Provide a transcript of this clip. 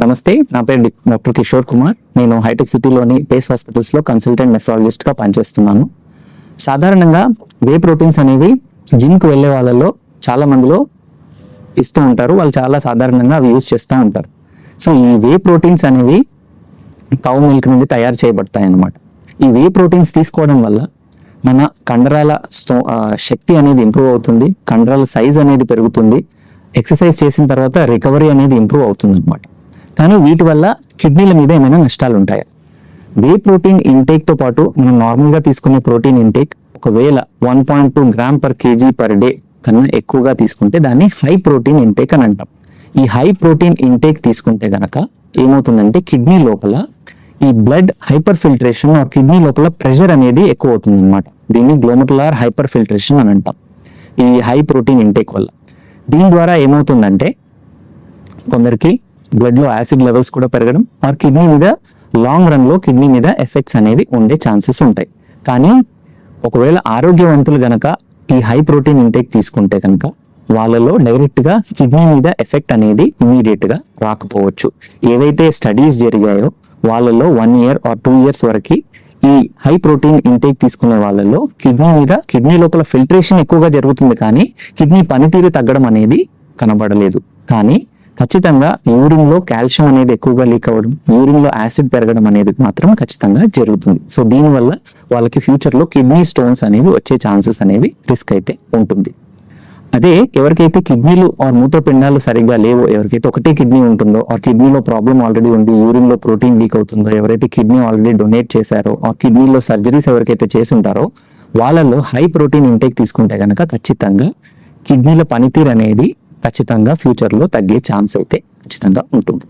నమస్తే, నా పేరు డాక్టర్ కిషోర్ కుమార్. నేను హైటెక్ సిటీలోని పేస్ హాస్పిటల్స్లో కన్సల్టెంట్ నెఫ్రాలజిస్ట్గా పనిచేస్తున్నాను. సాధారణంగా వే ప్రోటీన్స్ అనేవి జిమ్కి వెళ్ళే వాళ్ళలో చాలా మందిలో ఇస్తూ ఉంటారు. వాళ్ళు చాలా సాధారణంగా అవి యూజ్ చేస్తూ ఉంటారు. సో ఈ వే ప్రోటీన్స్ అనేవి కౌ మిల్క్ నుండి తయారు చేయబడతాయి అన్నమాట. ఈ వే ప్రోటీన్స్ తీసుకోవడం వల్ల మన కండరాల శక్తి అనేది ఇంప్రూవ్ అవుతుంది, కండరాల సైజ్ అనేది పెరుగుతుంది, ఎక్సర్సైజ్ చేసిన తర్వాత రికవరీ అనేది ఇంప్రూవ్ అవుతుంది అనమాట. కానీ వీటి వల్ల కిడ్నీల మీద ఏమైనా నష్టాలు ఉంటాయా? వే ప్రోటీన్ ఇంటేక్తో పాటు మనం నార్మల్గా తీసుకునే ప్రోటీన్ ఇంటేక్ ఒకవేళ 1.2 gram per KG per day కన్నా ఎక్కువగా తీసుకుంటే దాన్ని హై ప్రోటీన్ ఇంటేక్ అని అంటాం. ఈ హై ప్రోటీన్ ఇంటేక్ తీసుకుంటే గనక ఏమవుతుందంటే కిడ్నీ లోపల ఈ బ్లడ్ హైపర్ ఫిల్టరేషన్ కిడ్నీ లోపల ప్రెషర్ అనేది ఎక్కువ అవుతుంది అనమాట. దీన్ని గ్లోమెరులార్ హైపర్ ఫిల్టరేషన్ అని అంటాం ఈ హై ప్రోటీన్ ఇంటేక్ వల్ల. దీని ద్వారా ఏమవుతుందంటే కొందరికి బ్లడ్లో యాసిడ్ లెవెల్స్ కూడా పెరగడం కిడ్నీ మీద లాంగ్ రన్లో కిడ్నీ మీద ఎఫెక్ట్స్ అనేవి ఉండే ఛాన్సెస్ ఉంటాయి. కానీ ఒకవేళ ఆరోగ్యవంతులు గనక ఈ హై ప్రోటీన్ ఇంటేక్ తీసుకుంటే కనుక వాళ్ళలో డైరెక్ట్గా కిడ్నీ మీద ఎఫెక్ట్ అనేది ఇమీడియట్గా రాకపోవచ్చు. ఏవైతే స్టడీస్ జరిగాయో వాళ్ళలో 1 year or 2 years వరకు ఈ హై ప్రోటీన్ ఇంటేక్ తీసుకునే వాళ్ళలో కిడ్నీ లోపల ఫిల్టరేషన్ ఎక్కువగా జరుగుతుంది, కానీ కిడ్నీ పనితీరు తగ్గడం అనేది కనబడలేదు. కానీ ఖచ్చితంగా యూరిన్లో కాల్షియం అనేది ఎక్కువగా లీక్ అవ్వడం, యూరిన్లో యాసిడ్ పెరగడం అనేది మాత్రం ఖచ్చితంగా జరుగుతుంది. సో దీనివల్ల వాళ్ళకి ఫ్యూచర్లో కిడ్నీ స్టోన్స్ అనేవి వచ్చే ఛాన్సెస్ అనేవి రిస్క్ అయితే ఉంటుంది. అదే ఎవరికైతే కిడ్నీలు మూత్రపిండాలు సరిగ్గా లేవో, ఎవరికైతే ఒకటే కిడ్నీ ఉంటుందో కిడ్నీలో ప్రాబ్లం ఆల్రెడీ ఉండి యూరిన్లో ప్రోటీన్ లీక్ అవుతుందో, ఎవరైతే కిడ్నీ ఆల్రెడీ డొనేట్ చేశారో కిడ్నీలో సర్జరీస్ ఎవరికైతే చేసి ఉంటారో వాళ్ళలో హై ప్రోటీన్ ఇంటేక్ తీసుకుంటే కనుక ఖచ్చితంగా కిడ్నీల పనితీరు అనేది ఖచ్చితంగా ఫ్యూచర్లో తగ్గే ఛాన్స్ అయితే ఖచ్చితంగా ఉంటుంది.